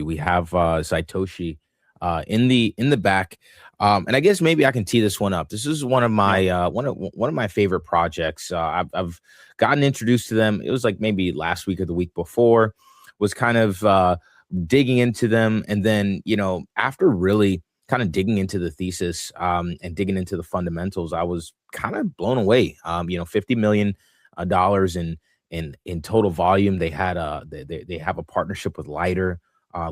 We have Xaitoshi in the back. And I guess maybe I can tee this one up. This is one of my one of my favorite projects. I've gotten introduced to them. It was like maybe last week or the week before. Was kind of digging into them, and then after really kind of digging into the thesis and digging into the fundamentals, I was kind of blown away. $50 million in total volume. They had they have a partnership with Lighter.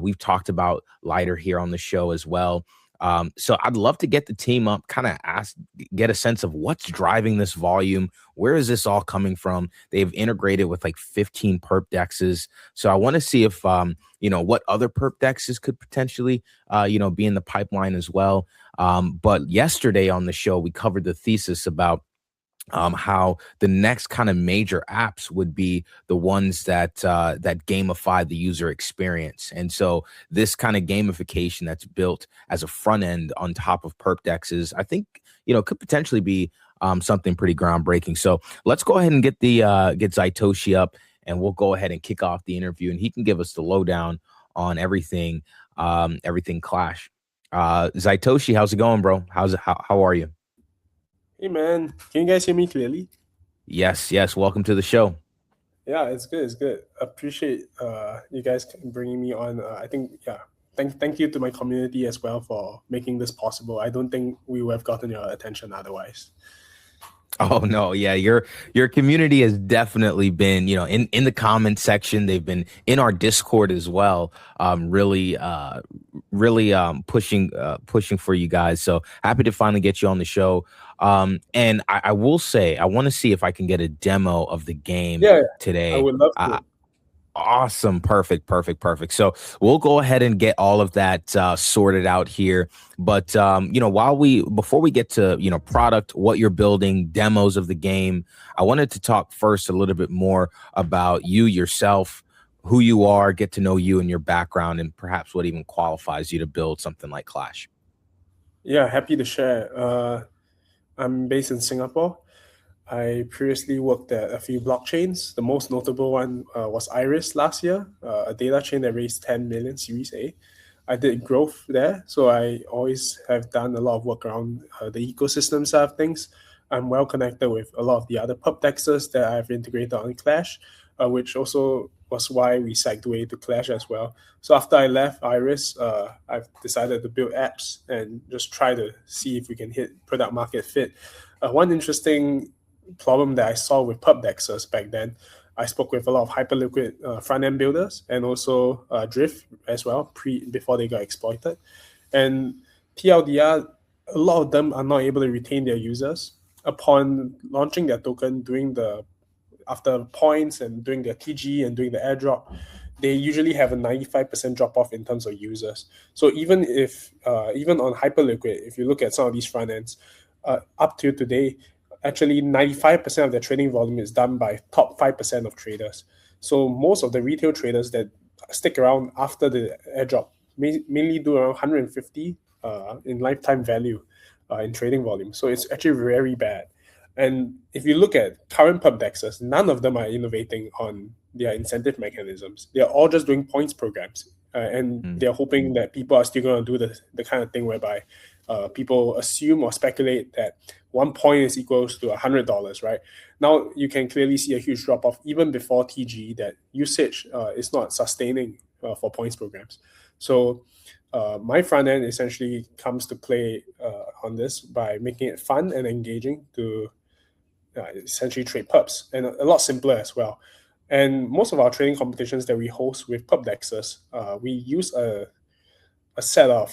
We've talked about Lighter here on the show as well. So I'd love to get the team up, kind of get a sense of what's driving this volume. Where is this all coming from? They've integrated with like 15 perp dexes. So I want to see if, what other perp dexes could potentially, be in the pipeline as well. But yesterday on the show, we covered the thesis about how the next kind of major apps would be the ones that gamify the user experience. And so this kind of gamification that's built as a front end on top of perp dexes, I think, could potentially be something pretty groundbreaking. So let's go ahead and get Xaitoshi up, and we'll go ahead and kick off the interview, and he can give us the lowdown on everything Clash. Xaitoshi, how's it going, bro? How are you? Hey man, can you guys hear me clearly? Yes. Welcome to the show. Yeah, it's good. Appreciate you guys bringing me on. I think thank you to my community as well for making this possible. I don't think we would have gotten your attention otherwise. Oh no, yeah, your community has definitely been, in the comment section. They've been in our Discord as well, really pushing for you guys. So happy to finally get you on the show. And I will say, I want to see if I can get a demo of the game today. I would love to. Awesome. Perfect. So we'll go ahead and get all of that sorted out here. But, before we get to, product, what you're building, demos of the game, I wanted to talk first a little bit more about you yourself, who you are, get to know you and your background, and perhaps what even qualifies you to build something like Clash. Yeah, happy to share. I'm based in Singapore. I previously worked at a few blockchains. The most notable one was Iris last year, a data chain that raised 10 million Series A. I did growth there, so I always have done a lot of work around the ecosystem side of things. I'm well connected with a lot of the other perp dexes that I've integrated on Clash, which also was why we segued to Clash as well. So after I left Iris, I've decided to build apps and just try to see if we can hit product market fit. One interesting problem that I saw with perp dexes back then, I spoke with a lot of hyperliquid front-end builders and also Drift as well, before they got exploited. And TLDR, a lot of them are not able to retain their users. Upon launching their token, after points and doing their TG and doing the airdrop, they usually have a 95% drop off in terms of users. So even on Hyperliquid, if you look at some of these front ends, up to today, actually 95% of their trading volume is done by top 5% of traders. So most of the retail traders that stick around after the airdrop mainly do around 150 in lifetime value in trading volume. So it's actually very bad. And if you look at current perp dexes, none of them are innovating on their incentive mechanisms. They're all just doing points programs. And they're hoping that people are still going to do the kind of thing whereby people assume or speculate that 1 point is equals to $100, right? Now you can clearly see a huge drop off even before TG, that usage is not sustaining for points programs. So my front end essentially comes to play on this by making it fun and engaging to essentially trade perps, and a lot simpler as well. And most of our trading competitions that we host with perp dexes, we use a set of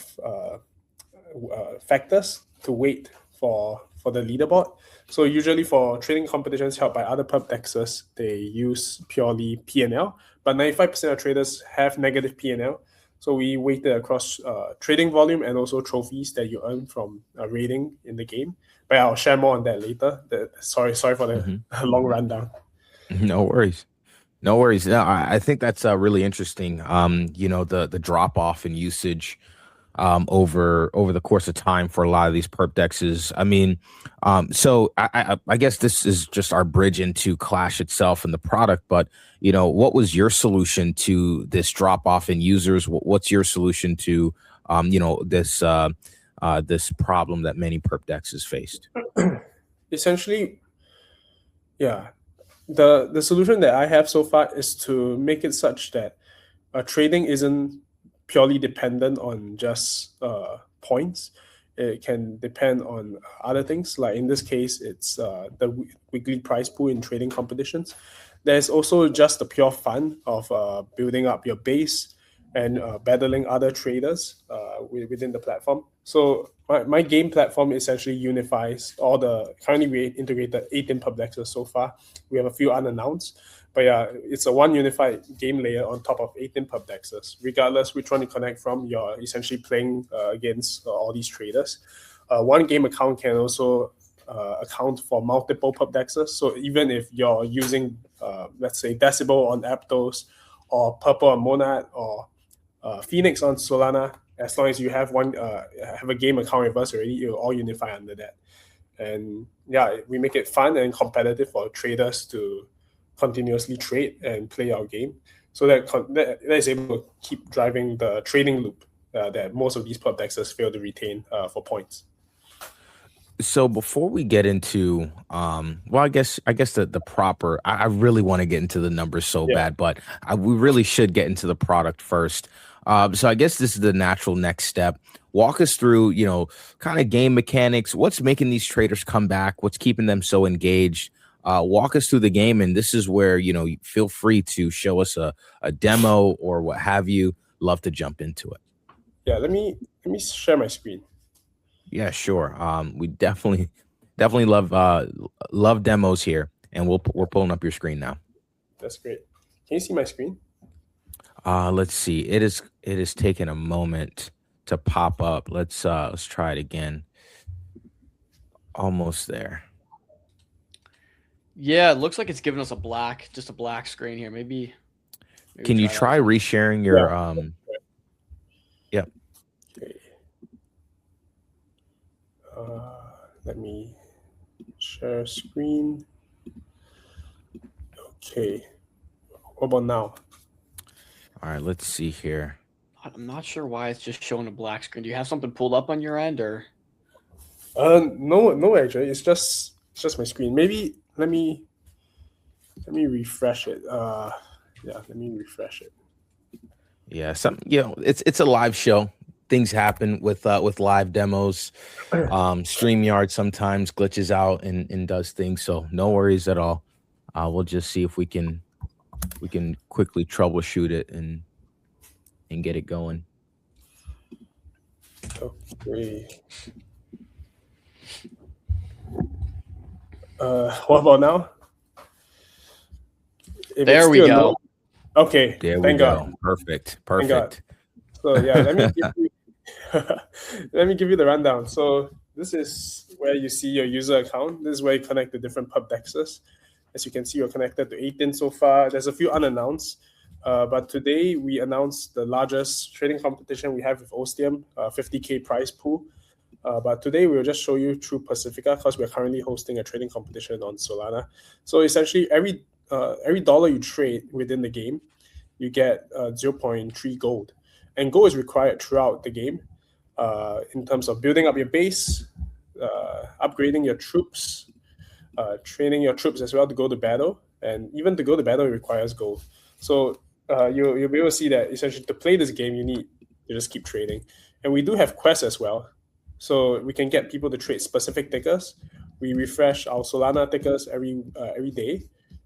factors to weight for the leaderboard. So usually for trading competitions held by other perp dexes, they use purely P&L, but 95% of traders have negative P&L. So we weighted across trading volume and also trophies that you earn from raiding in the game. But I'll share more on that later. Sorry for the long rundown. No worries. No, I think that's really interesting. The drop off in usage over the course of time for a lot of these perp dexes. I mean, so I guess this is just our bridge into Clash itself and the product. But what was your solution to this drop off in users? What's your solution to this problem that many perp dexes faced? Essentially, yeah, the solution that I have so far is to make it such that trading isn't purely dependent on just points. It can depend on other things. Like in this case, it's the weekly prize pool in trading competitions. There's also just the pure fun of building up your base and battling other traders within the platform. So my game platform essentially unifies all the currently we integrated 18 pub dexes so far. We have a few unannounced, but yeah, it's a one unified game layer on top of 18 pub dexes. Regardless which one you connect from, you're essentially playing against all these traders. One game account can also account for multiple pub dexes. So even if you're using, let's say, Decibel on Aptos, or Purple on Monad, or Phoenix on Solana, as long as you have a game account with us already, it'll all unify under that. And yeah, we make it fun and competitive for traders to continuously trade and play our game, so that is able to keep driving the trading loop that most of these pub dexes fail to retain for points. So before we get into well, I guess the proper, I really want to get into the numbers so bad, but we really should get into the product first. So I guess this is the natural next step. Walk us through, kind of game mechanics. What's making these traders come back? What's keeping them so engaged? Walk us through the game, and this is where feel free to show us a demo or what have you. Love to jump into it. Yeah, let me share my screen. Yeah, sure. We definitely love demos here, and we're pulling up your screen now. That's great. Can you see my screen? Let's see. It is taking a moment to pop up. Let's try it again. Almost there. Yeah, it looks like it's giving us just a black screen here. Maybe can you try resharing your Yep. Okay. Let me share screen. Okay. What about now? All right, let's see here. I'm not sure why it's just showing a black screen. Do you have something pulled up on your end, or? No, actually, it's just my screen. Maybe let me refresh it. Let me refresh it. Yeah, it's a live show. Things happen with live demos. StreamYard sometimes glitches out and does things, so no worries at all. We'll just see if we can quickly troubleshoot it and get it going. Okay. What about now? There we go. Okay. There we go. Perfect. Thank God. So yeah, let me give you the rundown. So this is where you see your user account. This is where you connect the different pub dexes. As you can see, you're connected to 18 so far. There's a few unannounced. But today we announced the largest trading competition we have with Ostium, 50K prize pool. But today we'll just show you through Pacifica because we're currently hosting a trading competition on Solana. So essentially every dollar you trade within the game, you get 0.3 gold. And gold is required throughout the game in terms of building up your base, upgrading your troops, training your troops as well to go to battle. And even to go to battle, it requires gold. So you'll be able to see that essentially to play this game, you need to just keep trading. And we do have quests as well. So we can get people to trade specific tickers. We refresh our Solana tickers every day.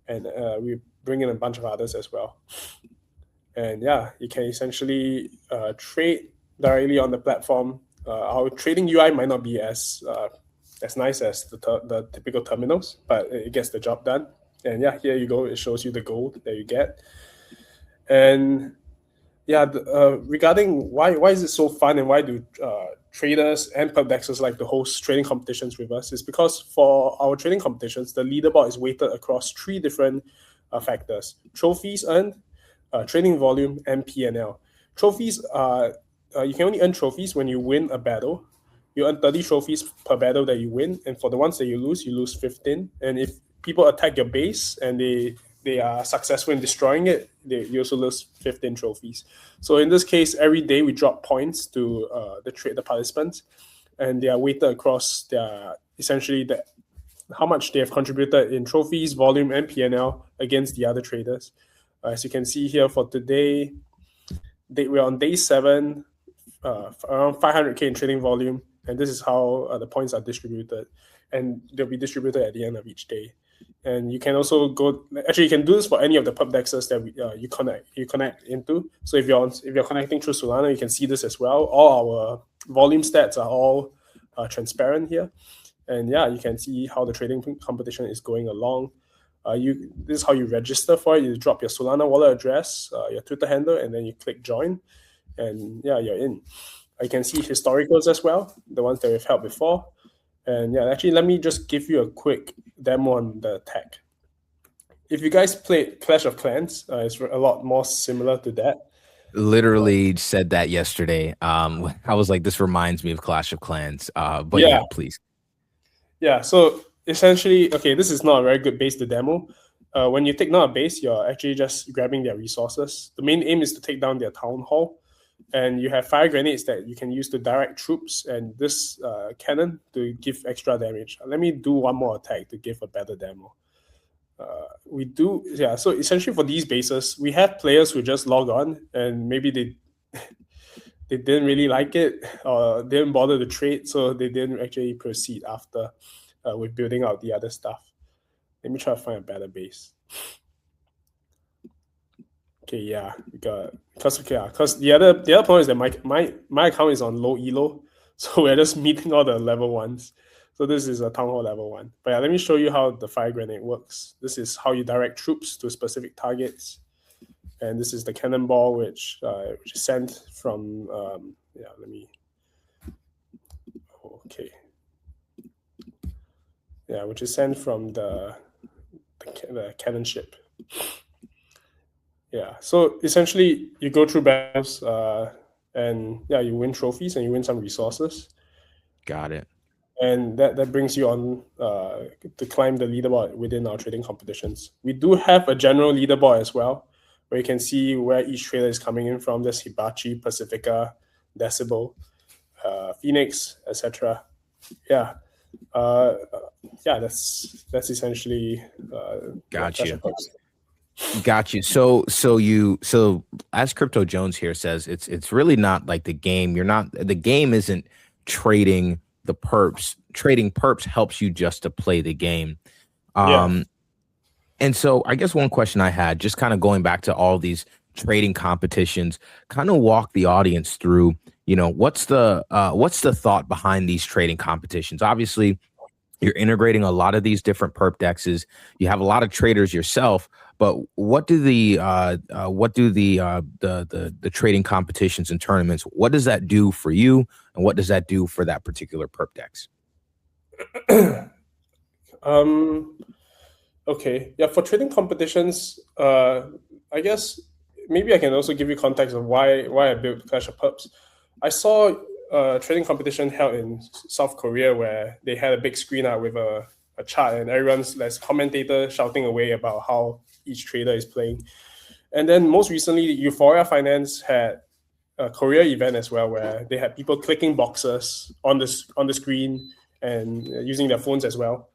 And we bring in a bunch of others as well. And yeah, you can essentially trade directly on the platform. Our trading UI might not be as nice as the typical terminals, but it gets the job done. And yeah, here you go. It shows you the gold that you get. And yeah, regarding why is it so fun and why do traders and pubdexers like to host trading competitions with us is because for our trading competitions, the leaderboard is weighted across 3 different factors: trophies earned, trading volume, and PNL. Trophies are you can only earn trophies when you win a battle. You earn 30 trophies per battle that you win, and for the ones that you lose 15. And if people attack your base and they are successful in destroying it, you also lose 15 trophies. So in this case, every day we drop points to the participants, and they are weighted across their essentially how much they have contributed in trophies, volume, and PNL against the other traders. As you can see here for today, we're on day 7, around 500k in trading volume, and this is how the points are distributed, and they'll be distributed at the end of each day. And you can also you can do this for any of the perp dexes that you connect into. So if you're connecting through Solana, you can see this as well. All our volume stats are all transparent here, and yeah, you can see how the trading competition is going along. This is how you register for it. You drop your Solana wallet address, your Twitter handle, and then you click join, and yeah, you're in. I can see historicals as well, the ones that we've held before. And yeah, actually, let me just give you a quick demo on the tech. If you guys played Clash of Clans, it's a lot more similar to that. Literally said that yesterday. I was like, this reminds me of Clash of Clans. But yeah, please. Yeah, so essentially, okay, this is not a very good base to demo. When you take down a base, you're actually just grabbing their resources. The main aim is to take down their town hall. And you have fire grenades that you can use to direct troops and this cannon to give extra damage. Let me do one more attack to give a better demo. So essentially for these bases, we have players who just log on and maybe they didn't really like it or didn't bother to trade, so they didn't actually proceed after with building out the other stuff. Let me try to find a better base. Okay, yeah, because the other point is that my account is on low elo, so we're just meeting all the level 1s. So this is a town hall level 1. But yeah, let me show you how the fire grenade works. This is how you direct troops to specific targets, and this is the cannonball, which is sent from which is sent from the cannon ship. Yeah, so essentially you go through battles and yeah, you win trophies and you win some resources. Got it. And that brings you on to climb the leaderboard within our trading competitions. We do have a general leaderboard as well, where you can see where each trader is coming in from. There's Hibachi, Pacifica, Decibel, Phoenix, etc. Yeah. That's essentially Got you. So as Crypto Jones here says, it's really not like the game. The game isn't trading the perps. Trading perps helps you just to play the game. And so I guess one question I had, just kind of going back to all these trading competitions, kind of walk the audience through, what's the thought behind these trading competitions? Obviously, you're integrating a lot of these different perp dexes. You have a lot of traders yourself, but what do the trading competitions and tournaments, what does that do for you, and what does that do for that particular perp dex? Okay, yeah, for trading competitions, I guess maybe I can also give you context of why I built Clash of Perps. I saw a trading competition held in South Korea where they had a big screen out with a chart and there's commentator shouting away about how each trader is playing. And then most recently, Euphoria Finance had a Korea event as well, where they had people clicking boxes on the screen and using their phones as well.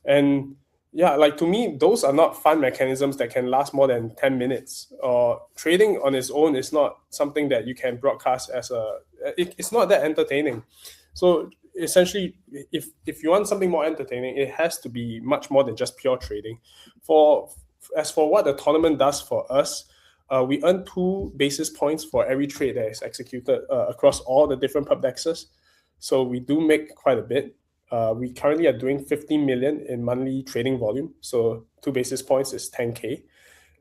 And yeah, like to me, those are not fun mechanisms that can last more than 10 minutes. Or trading on its own is not something that you can broadcast it's not that entertaining. So essentially, if you want something more entertaining, it has to be much more than just pure trading. As for what the tournament does for us, we earn 2 basis points for every trade that is executed across all the different perp dexes. So we do make quite a bit. We currently are doing 15 million in monthly trading volume. So 2 basis points is 10K.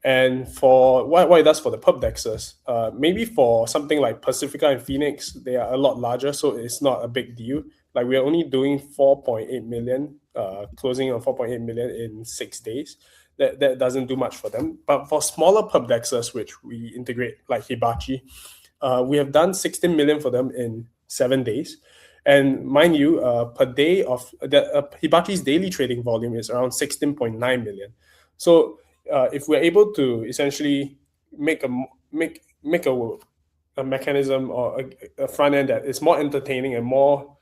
And for what it does for the perp dexes, maybe for something like Pacifica and Phoenix, they are a lot larger, so it's not a big deal. Like we're only doing 4.8 million, closing on 4.8 million in 6 days. That doesn't do much for them. But for smaller perp dexes, which we integrate like Hibachi, We have done 16 million for them in 7 days. And mind you, per day of Hibachi's daily trading volume is around 16.9 million. So if we're able to essentially make a mechanism or a front end that is more entertaining and more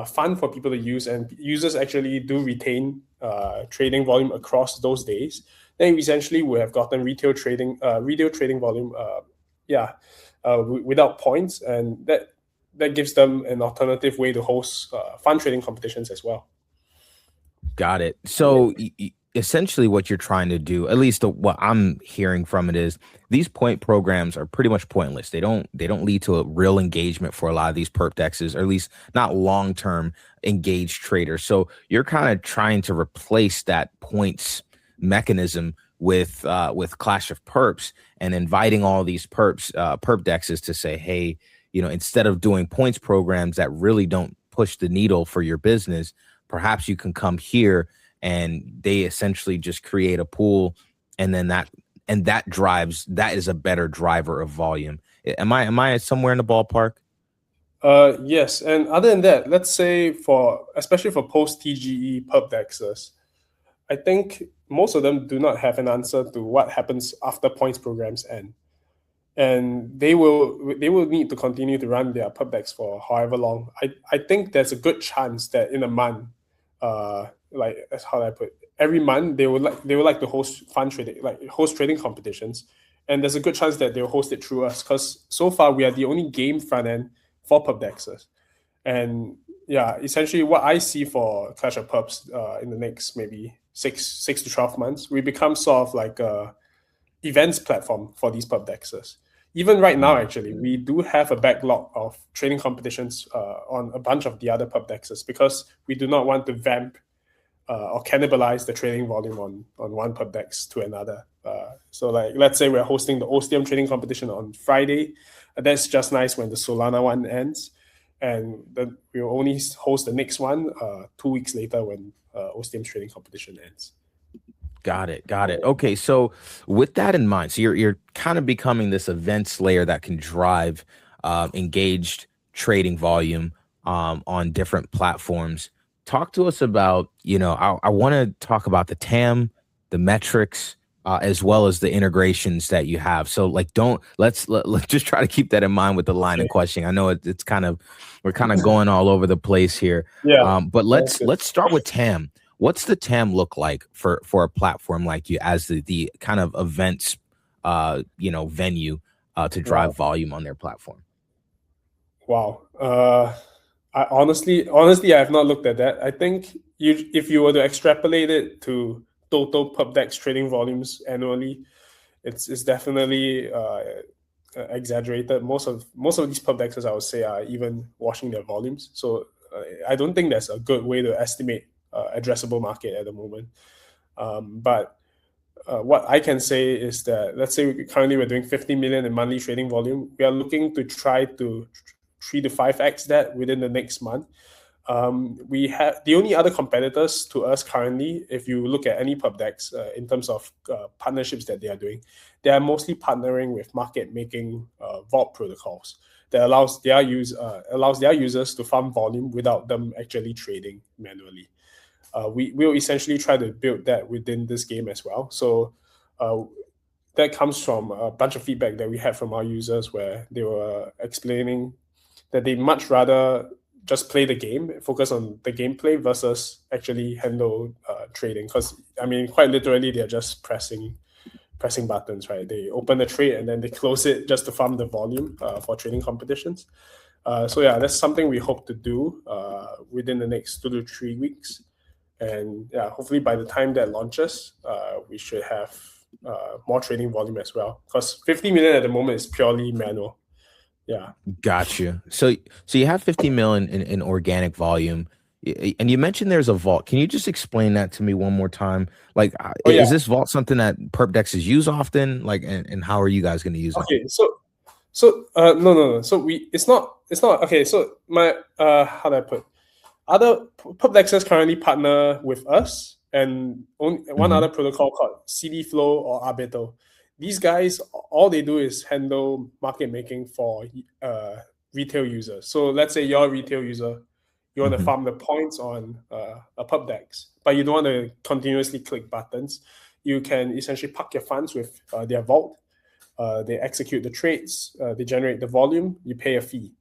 fun for people to use, and users actually do retain trading volume across those days, then essentially we have gotten retail trading volume, without points, and that gives them an alternative way to host fun trading competitions as well. Got it. So essentially what you're trying to do, at least what I'm hearing from it, is these point programs are pretty much pointless. They don't lead to a real engagement for a lot of these perp dexes, or at least not long-term engaged traders. So you're kind of trying to replace that points mechanism with Clash of Perps, and inviting all these perp dexes to say, hey, instead of doing points programs that really don't push the needle for your business, perhaps you can come here, and they essentially just create a pool, and then that is a better driver of volume. Am I somewhere in the ballpark? Yes, and other than that, let's say especially for post TGE perp dexes, I think most of them do not have an answer to what happens after points programs end. And they will need to continue to run their perp dex for however long. I think there's a good chance that in a month, that's how I put, every month they would like to host fun trading, like host trading competitions, and there's a good chance that they'll host it through us, because so far we are the only game front end for perp dexes. And yeah, essentially what I see for Clash of Perps in the next maybe 6 to 12 months, we become sort of like a events platform for these perp dexes. Even right now, actually, we do have a backlog of trading competitions on a bunch of the other perp dexes, because we do not want to vamp or cannibalize the trading volume on one perp dex to another. So like, let's say we're hosting the Ostium trading competition on Friday. That's just nice when the Solana one ends. And then we'll only host the next one 2 weeks later when Ostium's trading competition ends. Got it. Okay, so with that in mind, so you're kind of becoming this events layer that can drive engaged trading volume on different platforms. Talk to us about, I want to talk about the TAM, the metrics, as well as the integrations that you have. So like, let's just try to keep that in mind with the line of questioning. I know it's we're kind of going all over the place here. Yeah. But let's start with TAM. What's the TAM look like for a platform like you as the kind of events, venue to drive volume on their platform? Wow. I honestly, I have not looked at that. I think if you were to extrapolate it to total perp dex trading volumes annually, it's definitely exaggerated. Most of these perp dexes, I would say, are even washing their volumes. So I don't think there's a good way to estimate addressable market at the moment. But what I can say is that, let's say currently we're doing 50 million in monthly trading volume. We are looking to try to 3 to 5x that within the next month. We have the only other competitors to us currently, if you look at any perp dex in terms of partnerships that they are doing, they are mostly partnering with market making vault protocols that allows their users to farm volume without them actually trading manually. We will essentially try to build that within this game as well. So that comes from a bunch of feedback that we had from our users, where they were explaining that they much rather just play the game, focus on the gameplay versus actually handle trading. Because I mean, quite literally, they're just pressing buttons, right? They open the trade and then they close it just to farm the volume for trading competitions. So yeah, that's something we hope to do within the next 2 to 3 weeks. And yeah, hopefully by the time that launches, we should have more trading volume as well. Because 50 million at the moment is purely manual. Yeah. Got you. So you have 50 million in organic volume, and you mentioned there's a vault. Can you just explain that to me one more time? Like, is this vault something that perp dexes use often? Like, and how are you guys going to use it? Okay, so no. So it's not okay. So my how do I put? Other perp dexes currently partner with us and one other protocol called CD Flow or Arbitro. these guys, all they do is handle market making for retail users. So let's say you're a retail user, you want to farm the points on a perp dex, but you don't want to continuously click buttons. You can essentially park your funds with their vault. They execute the trades, they generate the volume, you pay a fee,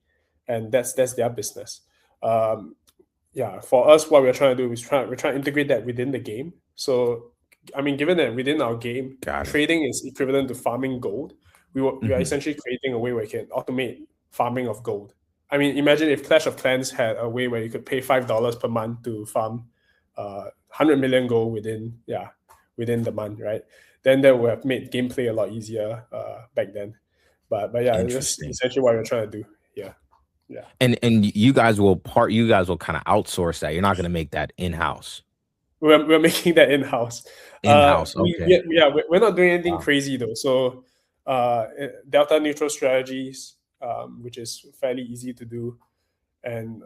and that's their business. For us, what we're trying to do is we're trying to integrate that within the game. So, I mean, given that within our game, trading is equivalent to farming gold, we are essentially creating a way where you can automate farming of gold. I mean, imagine if Clash of Clans had a way where you could pay $5 per month to farm 100 million gold within the month, right? Then that would have made gameplay a lot easier back then. But yeah, that's essentially what we're trying to do. Yeah. And you guys will kind of outsource that. You're not going to make that in-house. We're making that in-house. Okay. We're not doing anything crazy though. So delta neutral strategies, which is fairly easy to do, and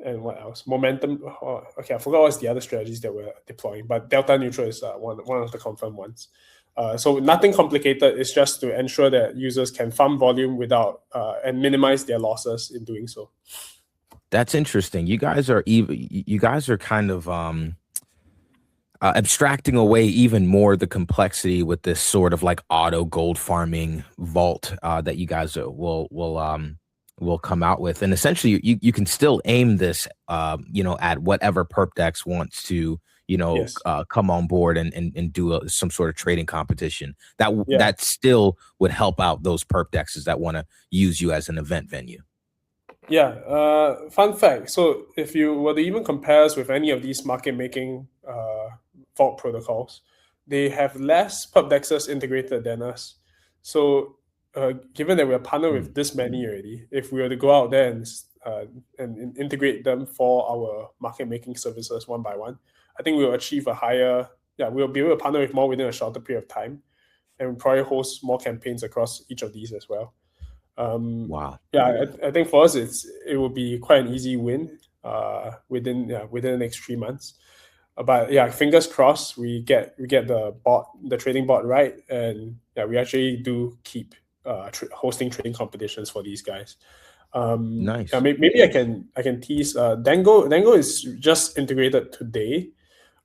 and what else? Momentum. I forgot what's the other strategies that we're deploying, but delta neutral is one of the confirmed ones. So nothing complicated. It's just to ensure that users can farm volume without and minimize their losses in doing so. That's interesting. You guys are kind of abstracting away even more the complexity with this sort of like auto gold farming vault that you guys will come out with, and essentially you can still aim this at whatever perp dex wants to come on board and do some sort of trading competition that still would help out those perp dexes that want to use you as an event venue. Fun fact. So if you were to even compare us with any of these market making vault protocols, they have less perp dexes integrated than us. So given that we're partnered with this many already, if we were to go out there and integrate them for our market making services one by one, I think we'll achieve we'll be able to partner with more within a shorter period of time, and we'll probably host more campaigns across each of these as well. Wow. I think for us it will be quite an easy win within the next 3 months. But fingers crossed we get the trading bot right, and we actually do keep hosting trading competitions for these guys. Nice. Maybe I can tease. Dango is just integrated today.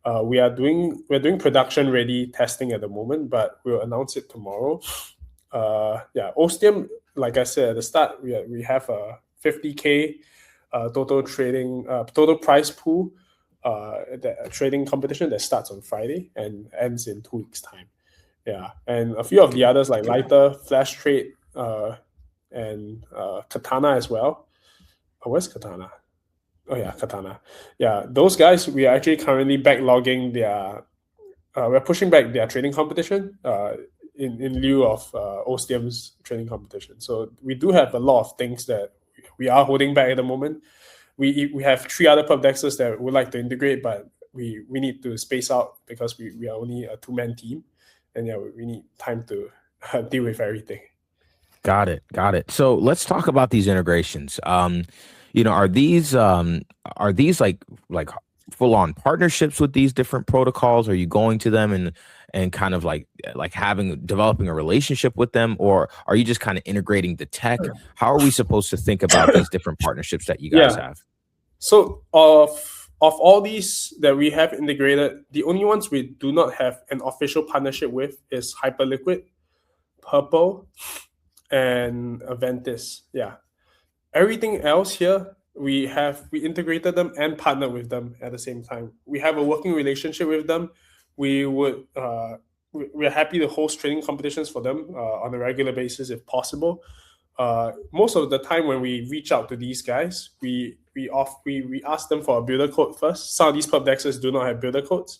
We're doing production ready testing at the moment, but we'll announce it tomorrow. Ostium, like I said at the start, we have a 50K total prize pool trading competition that starts on Friday and ends in 2 weeks' time. And a few of the others like Lighter, Flash Trade, and Katana as well. Where's Katana? Katana. Those guys, we are actually currently backlogging we're pushing back their trading competition in lieu of Ostium's trading competition. So we do have a lot of things that we are holding back at the moment. We have 3 other perp dexes that we'd like to integrate, but we need to space out because we are only a 2-man team, and we need time to deal with everything. Got it. So let's talk about these integrations. Are these like full on partnerships with these different protocols? Are you going to them and kind of like developing a relationship with them, or are you just kind of integrating the tech? How are we supposed to think about these different partnerships that you guys have? So of all these that we have integrated, the only ones we do not have an official partnership with is Hyperliquid, Purple, and Aventis. Everything else here, we integrated them and partnered with them at the same time. We have a working relationship with them. We're happy to host training competitions for them on a regular basis if possible. Most of the time when we reach out to these guys, we ask them for a builder code first. Some of these perp dexes do not have builder codes.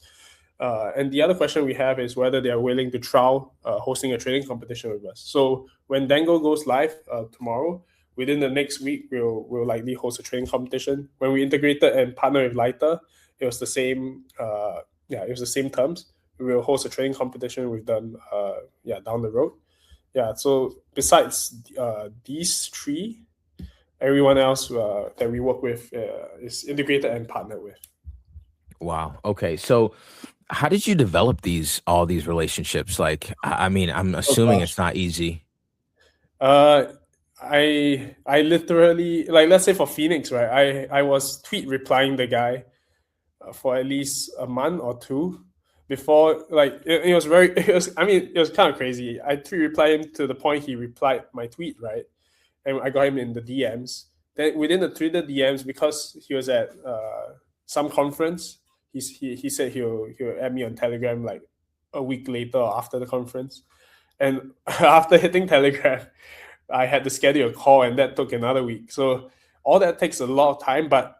And the other question we have is whether they are willing to trial hosting a trading competition with us. So when Dango goes live tomorrow, within the next week, we'll likely host a trading competition. When we integrated and partnered with Lighter, it was the same. It was the same terms. We will host a trading competition with them. Down the road. So besides these 3, everyone else that we work with is integrated and partnered with. Wow. Okay. So How did you develop all these relationships? Like, I mean, I'm Oh assuming gosh. it's not easy. Uh, I literally, like, let's say for Phoenix, right? I was tweet replying the guy for at least a month or two before, like, it was very it was kind of crazy. I tweet replied him to the point he replied my tweet, right? And I got him in the DMs. Then within the Twitter DMs, because he was at some conference, he said he'll add me on Telegram like a week later or after the conference. And after hitting Telegram, I had to schedule a call, and that took another week. So all that takes a lot of time. But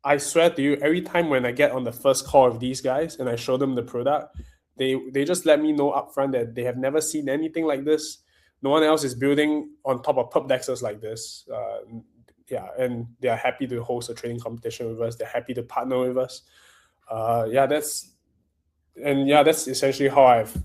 I swear to you, every time when I get on the first call of these guys and I show them the product, they just let me know upfront that they have never seen anything like this. No one else is building on top of perp dexes like this. Yeah, and they are happy to host a trading competition with us. They're happy to partner with us. That's essentially how I've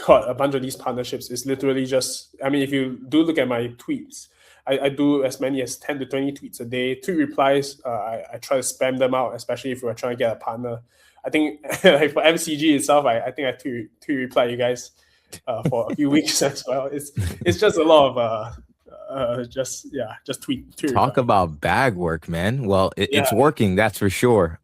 got a bunch of these partnerships. It's literally just, I mean, if you do look at my tweets, I do as many as 10 to 20 tweets a day. Tweet replies, I try to spam them out, especially if we're trying to get a partner. I think like for MCG itself, I think I tweet reply you guys for a few weeks as well. It's just a lot of just tweet Talk reply. about bag work, man. Well, Yeah. it's working, that's for sure.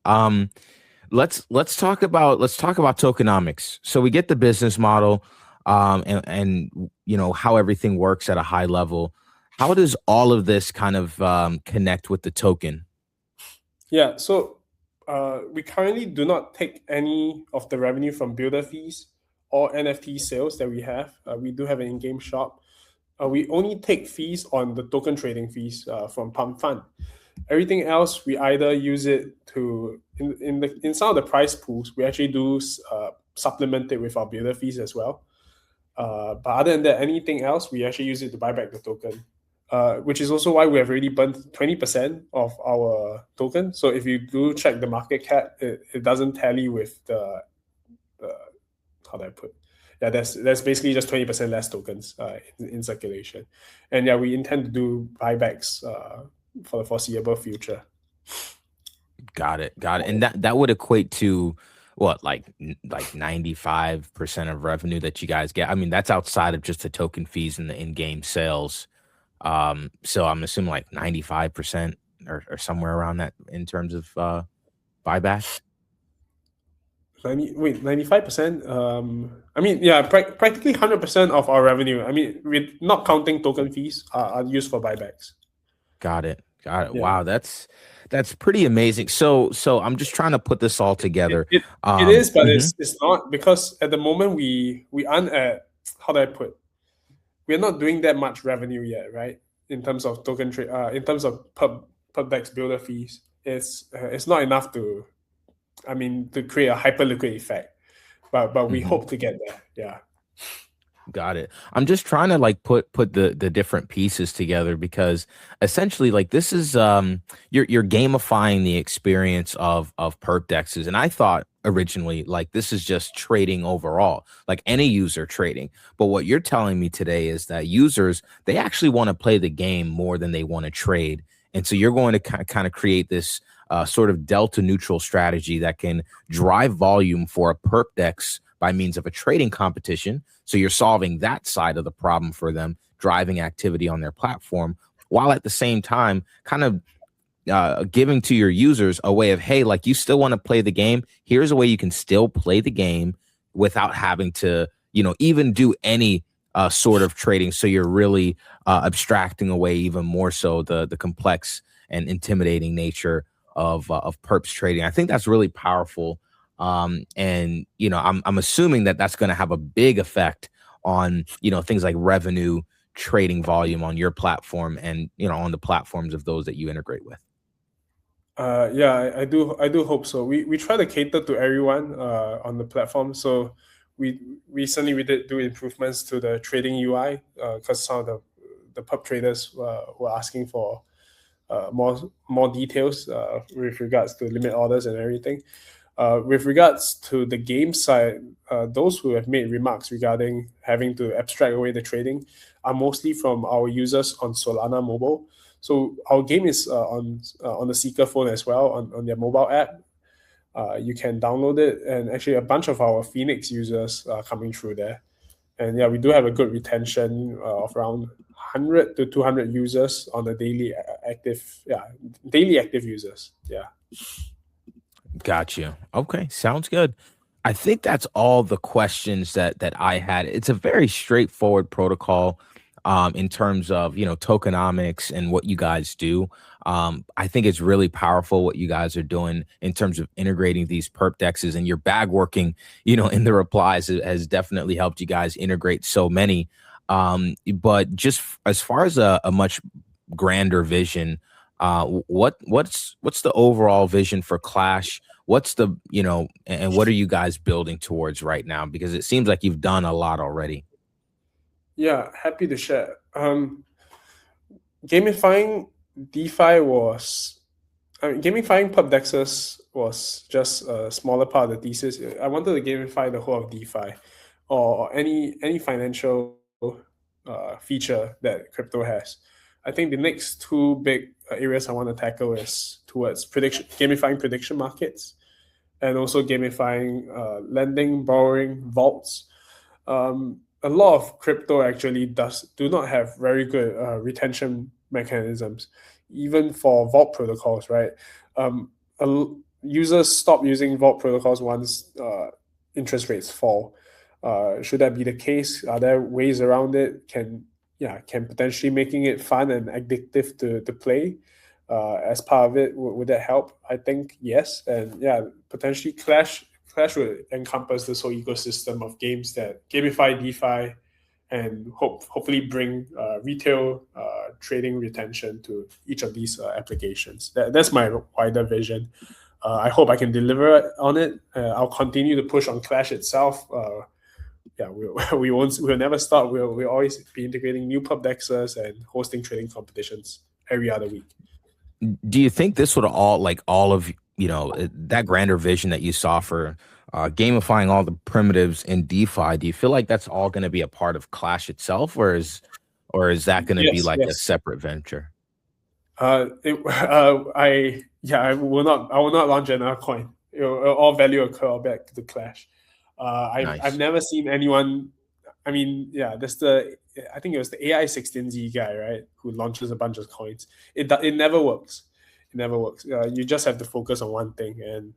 Let's talk about tokenomics. So we get the business model, and you know how everything works at a high level. How does all of this kind of connect with the token? Yeah, so we currently do not take any of the revenue from builder fees or NFT sales that we have. We do have an in-game shop. We only take fees on the token trading fees from Pump Fund. Everything else, we either use it to in some of the price pools. We actually do supplement it with our builder fees as well. But other than that, anything else, we actually use it to buy back the token. Which is also why we have already burned 20% of our token. So if you do check the market cap, it doesn't tally with the how do I put? Yeah, that's basically just 20% less tokens in circulation. And yeah, we intend to do buybacks for the foreseeable future. Got it. And that would equate to what, like 95% of revenue that you guys get. I mean, that's outside of just the token fees and the in-game sales. So I'm assuming like 95% or somewhere around that in terms of buybacks. 95%. I mean, yeah, practically 100% of our revenue. I mean, with not counting token fees, are used for buybacks. Got it. Yeah. Wow, that's pretty amazing. So I'm just trying to put this all together. It is, but it's not, because at the moment we aren't at, how do I put? We're not doing that much revenue yet, right? In terms of token trade, in terms of perp dex builder fees, it's not enough to, I mean, to create a hyper liquid effect. But we hope to get there. Yeah. Got it. I'm just trying to like put the different pieces together, because essentially, like, this is you're gamifying the experience of perp dexes. And I thought originally, like, this is just trading overall, like any user trading. But what you're telling me today is that users, they actually want to play the game more than they want to trade. And so you're going to kind of create this sort of delta neutral strategy that can drive volume for a perp dex by means of a trading competition. So you're solving that side of the problem for them, driving activity on their platform, while at the same time kind of giving to your users a way of, hey, like, you still want to play the game. Here's a way you can still play the game without having to, you know, even do any sort of trading. So you're really abstracting away even more so the complex and intimidating nature of perps trading. I think that's really powerful. And you know, I'm assuming that that's going to have a big effect on, you know, things like revenue, trading volume on your platform, and, you know, on the platforms of those that you integrate with. Yeah, I do hope so. We try to cater to everyone on the platform. So we recently did do improvements to the trading UI because some of the perp traders were asking for more details with regards to limit orders and everything. With regards to the game side, those who have made remarks regarding having to abstract away the trading are mostly from our users on Solana Mobile. So our game is on the Seeker phone as well, on their mobile app. You can download it, and actually a bunch of our Phoenix users are coming through there. And yeah, we do have a good retention of around 100 to 200 users on the daily active users. Yeah. Got you. Okay, sounds good. I think that's all the questions that I had. It's a very straightforward protocol in terms of tokenomics and what you guys do. I think it's really powerful what you guys are doing in terms of integrating these perp dexes, and your bag working, in the replies has definitely helped you guys integrate so many. But just as far as a much grander vision, what's the overall vision for Clash? What's the and what are you guys building towards right now? Because it seems like you've done a lot already. Yeah, happy to share. Gamifying DeFi gamifying perp dexes was just a smaller part of the thesis. I wanted to gamify the whole of DeFi, or any financial feature that crypto has. I think the next two big areas I want to tackle is towards gamifying prediction markets, and also gamifying lending, borrowing, vaults. A lot of crypto actually do not have very good retention mechanisms, even for vault protocols, right? Users stop using vault protocols once interest rates fall. Should that be the case? Are there ways around it? Can potentially making it fun and addictive to play as part of it, would that help? I think yes. And yeah, potentially Clash would encompass this whole ecosystem of games that gamify DeFi and hopefully bring retail trading retention to each of these applications. That's my wider vision. I hope I can deliver on it. I'll continue to push on Clash itself. We'll never stop. We'll always be integrating new pub dexes and hosting trading competitions every other week. Do you think this would all of that grander vision that you saw for gamifying all the primitives in DeFi? Do you feel like that's all going to be a part of Clash itself, or is that going to be like a separate venture? I will not launch another coin. All value occur back to Clash. Nice. I've never seen anyone. I mean, yeah, I think it was the AI16Z guy, right, who launches a bunch of coins. It never works. It never works. You just have to focus on one thing and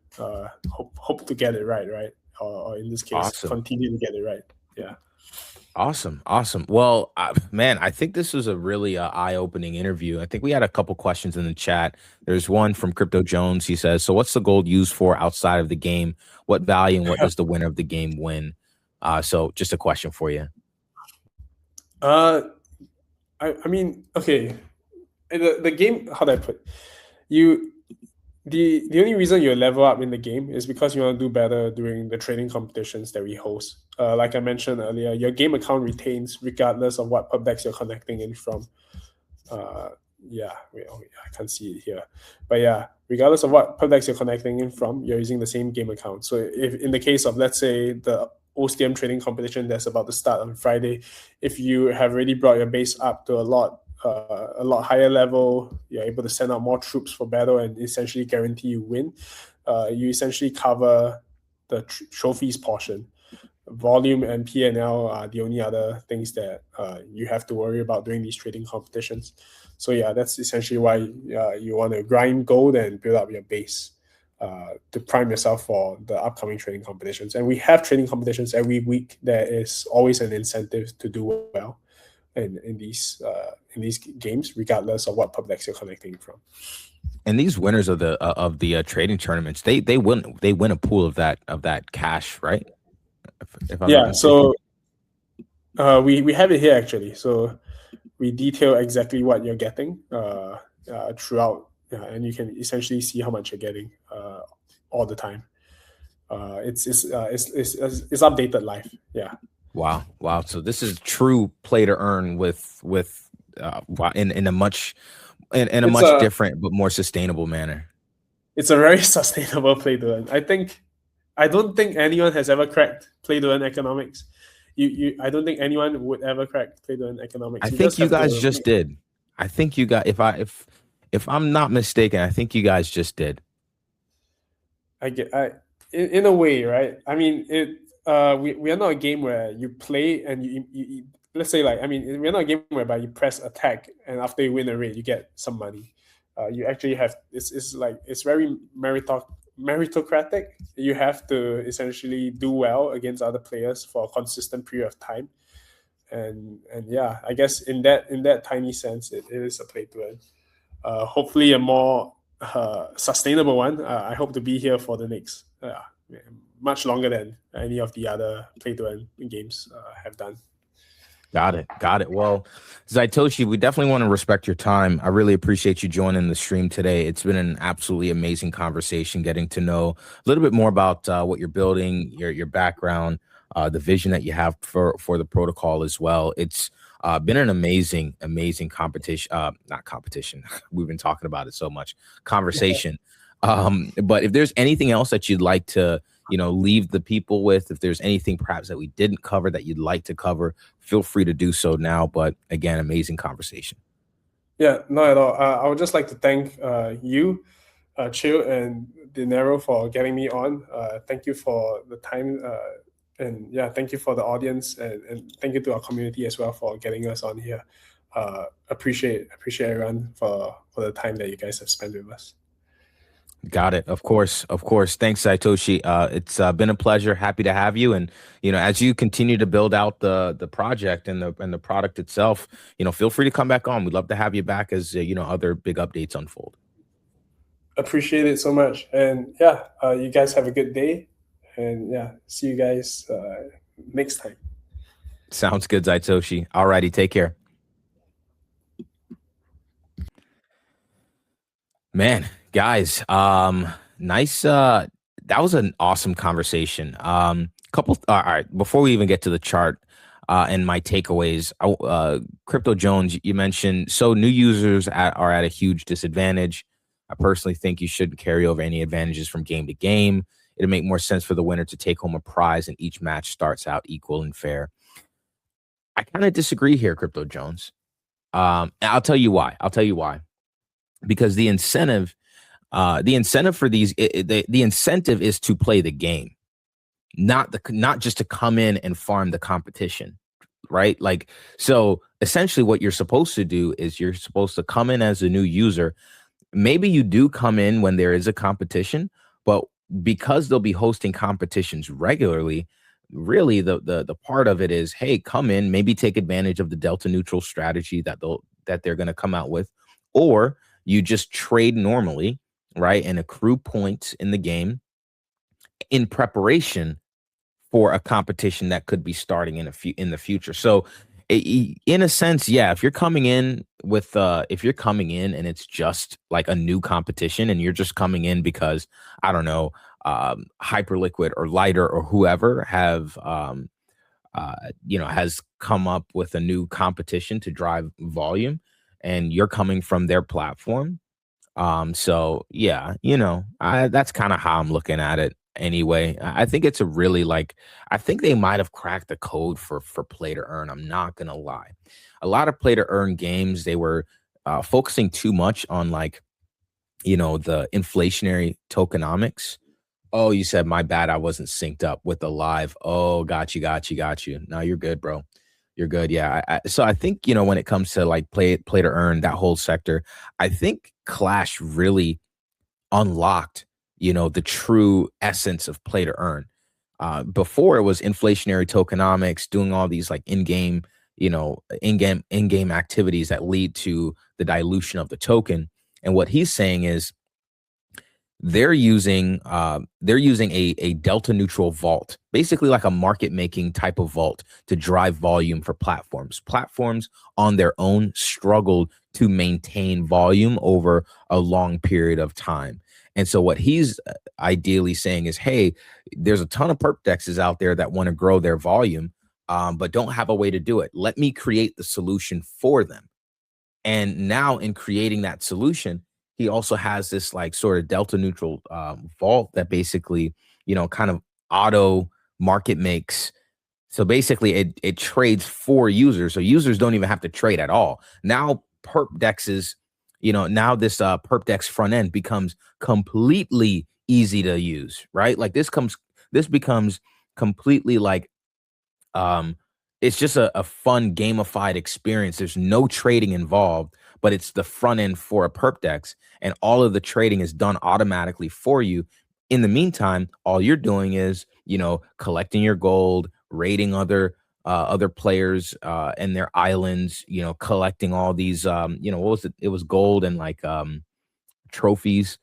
hope to get it right? Or in this case, continue to get it right. Yeah. Awesome. Well, man, I think this was a really eye-opening interview. I think we had a couple questions in the chat. There's one from Crypto Jones. He says, "So what's the gold used for outside of the game? What value and what does the winner of the game win?" So just a question for you. I mean, okay. The game, how do I put you? The only reason you level up in the game is because you want to do better during the trading competitions that we host. Like I mentioned earlier, your game account retains regardless of what pub dex you're connecting in from. I can't see it here. But yeah, regardless of what pub dex you're connecting in from, you're using the same game account. So if in the case of, let's say, the OCM trading competition that's about to start on Friday, if you have already brought your base up to a lot higher level, you're able to send out more troops for battle and essentially guarantee you win. You essentially cover the trophies portion. Volume and P&L are the only other things that you have to worry about during these trading competitions. So yeah, that's essentially why you want to grind gold and build up your base to prime yourself for the upcoming trading competitions. And we have trading competitions every week. There is always an incentive to do well in these games, regardless of what pub dex you're connecting from. And these winners of the trading tournaments, they win a pool of that cash, right? If I'm not so we have it here actually. So we detail exactly what you're getting throughout, and you can essentially see how much you're getting all the time. It's updated live. Yeah. Wow. So this is true play to earn with in a much different but more sustainable manner. It's a very sustainable play to earn. I don't think anyone has ever cracked play to earn economics. I don't think anyone would ever crack play to earn economics. I think you guys just did. I think you got, if I'm not mistaken, I think you guys just did. In a way, right? I mean, we are not a game where you play and you let's say like, I mean, we're not a game whereby you press attack and after you win a raid you get some money. You actually have it's very meritocratic. You have to essentially do well against other players for a consistent period of time, and yeah, I guess in that tiny sense, it is a play to earn. Hopefully a more sustainable one. I hope to be here for the next much longer than any of the other play to earn games have done. Got it. Well, Xaitoshi, we definitely want to respect your time. I really appreciate you joining the stream today. It's been an absolutely amazing conversation, getting to know a little bit more about what you're building, your background, the vision that you have for the protocol as well. It's been an amazing competition. Not competition. We've been talking about it so much. Conversation. But if there's anything else that you'd like to leave the people with, if there's anything perhaps that we didn't cover that you'd like to cover, feel free to do so now. But again, amazing conversation. Yeah, not at all. I would just like to thank you, Chill and Dinero, for getting me on. Thank you for the time, and yeah, thank you for the audience, and thank you to our community as well for getting us on here. Appreciate everyone for the time that you guys have spent with us. Got it. Of course. Thanks, Xaitoshi. It's been a pleasure. Happy to have you. And as you continue to build out the project and the product itself, feel free to come back on. We'd love to have you back as other big updates unfold. Appreciate it so much. And yeah, you guys have a good day. And yeah, see you guys next time. Sounds good, Xaitoshi. All righty, take care. Man, guys, nice. That was an awesome conversation. All right, before we even get to the chart and my takeaways, Crypto Jones, you mentioned, so new users are at a huge disadvantage. I personally think you shouldn't carry over any advantages from game to game. It'll make more sense for the winner to take home a prize and each match starts out equal and fair. I kind of disagree here, Crypto Jones. I'll tell you why. Because the incentive for these, the incentive is to play the game, not just to come in and farm the competition, right? Like, so essentially what you're supposed to do is you're supposed to come in as a new user. Maybe you do come in when there is a competition, but because they'll be hosting competitions regularly, really the part of it is, hey, come in, maybe take advantage of the delta neutral strategy that they're going to come out with, or you just trade normally, right, and accrue points in the game in preparation for a competition that could be starting in the future. So in a sense, yeah, if you're coming in and it's just like a new competition and you're just coming in because, I don't know, Hyperliquid or Lighter or whoever have has come up with a new competition to drive volume, and you're coming from their platform. So yeah, that's kind of how I'm looking at it anyway. I think it's I think they might have cracked the code for play to earn. I'm not gonna lie. A lot of play to earn games, they were focusing too much on the inflationary tokenomics. Oh, you said my bad. I wasn't synced up with the live. Oh, got you. No, you're good, bro. You're good. Yeah. So I think, when it comes to like play to earn, that whole sector, I think Clash really unlocked, the true essence of play to earn. Before it was inflationary tokenomics, doing all these like in-game activities that lead to the dilution of the token. And what he's saying is they're using a delta neutral vault, basically like a market making type of vault to drive volume for platforms. Platforms on their own struggled to maintain volume over a long period of time. And so what he's ideally saying is, hey, there's a ton of perp dexes out there that want to grow their volume, but don't have a way to do it. Let me create the solution for them. And now in creating that solution, he also has this like sort of delta neutral vault that basically, kind of auto market makes. So basically it trades for users. So users don't even have to trade at all. Now perp dexes, now this perp dex front end becomes completely easy to use, right? Like this becomes completely like it's just a fun gamified experience. There's no trading involved, but it's the front end for a perp dex, and all of the trading is done automatically for you. In the meantime, all you're doing is, collecting your gold, raiding other players and their islands, collecting all these what was it? It was gold and like trophies,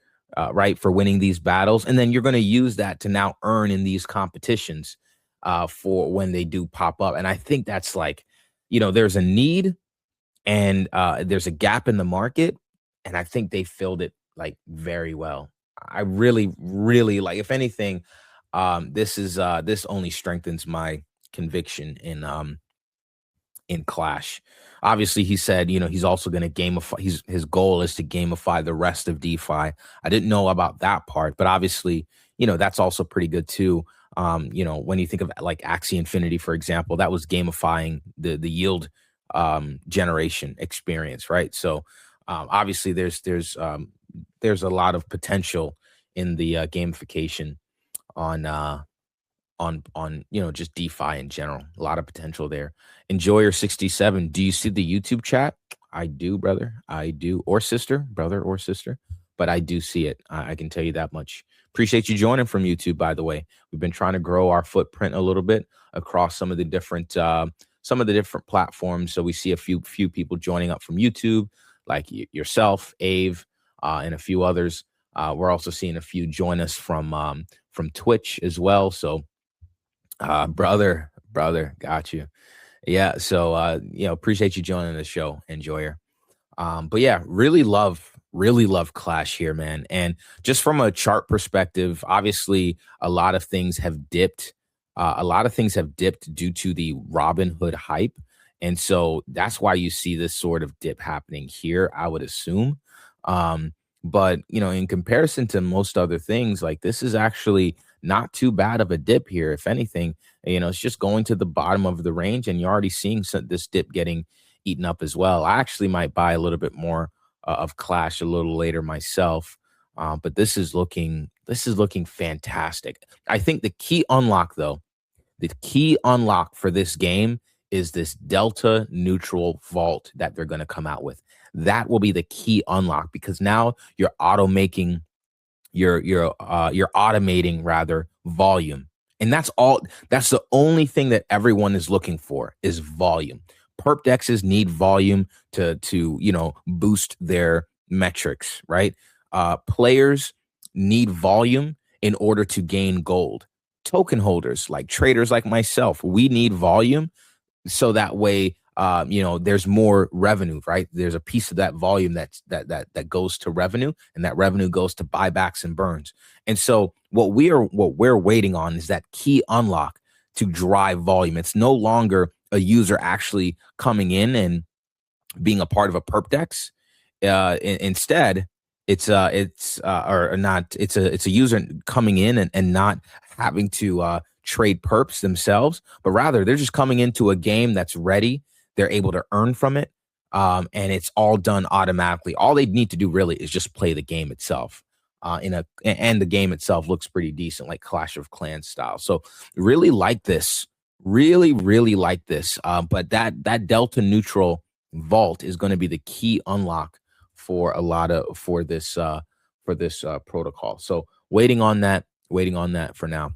right, for winning these battles. And then you're going to use that to now earn in these competitions for when they do pop up. And I think that's like, there's a need and there's a gap in the market. And I think they filled it like very well. I really, really like, if anything, this only strengthens my conviction in Clash. Obviously, he said, he's also going to gamify. His goal is to gamify the rest of DeFi. I didn't know about that part, but obviously, that's also pretty good too. When you think of like Axie Infinity, for example, that was gamifying the yield generation experience, right? So obviously, there's a lot of potential in the gamification on just DeFi in general. A lot of potential there. Enjoyer67, do you see the YouTube chat? I do, brother. I do. Or sister, brother or sister. But I do see it. I can tell you that much. Appreciate you joining from YouTube, by the way. We've been trying to grow our footprint a little bit across some of the different platforms. So we see a few people joining up from YouTube, like yourself, Ave, and a few others. We're also seeing a few join us from Twitch as well. So brother, got you. Yeah. So, appreciate you joining the show, Enjoyer. But yeah, really love Clash here, man. And just from a chart perspective, obviously a lot of things have dipped. Due to the Robinhood hype. And so that's why you see this sort of dip happening here, I would assume. But, in comparison to most other things, like this is actually not too bad of a dip here. If anything, it's just going to the bottom of the range and you're already seeing this dip getting eaten up as well. I actually might buy a little bit more of Clash a little later myself. But this is looking fantastic. I think the key unlock for this game is this Delta neutral vault that they're going to come out with. That will be the key unlock, because now you're automating rather volume. And that's the only thing that everyone is looking for is volume. Perp dexes need volume to boost their metrics, right? Players need volume in order to gain gold. Token holders, like traders like myself, we need volume so that way there's more revenue, right? There's a piece of that volume that goes to revenue, and that revenue goes to buybacks and burns. And so what we're waiting on is that key unlock to drive volume. It's no longer a user actually coming in and being a part of a perp dex. Instead, it's a user coming in and not having to trade perps themselves, but rather they're just coming into a game that's ready. They're able to earn from it, and it's all done automatically. All they need to do really is just play the game itself. And the game itself looks pretty decent, like Clash of Clans style. So really like this. Really like this. But that Delta neutral vault is going to be the key unlock for this protocol. So waiting on that for now.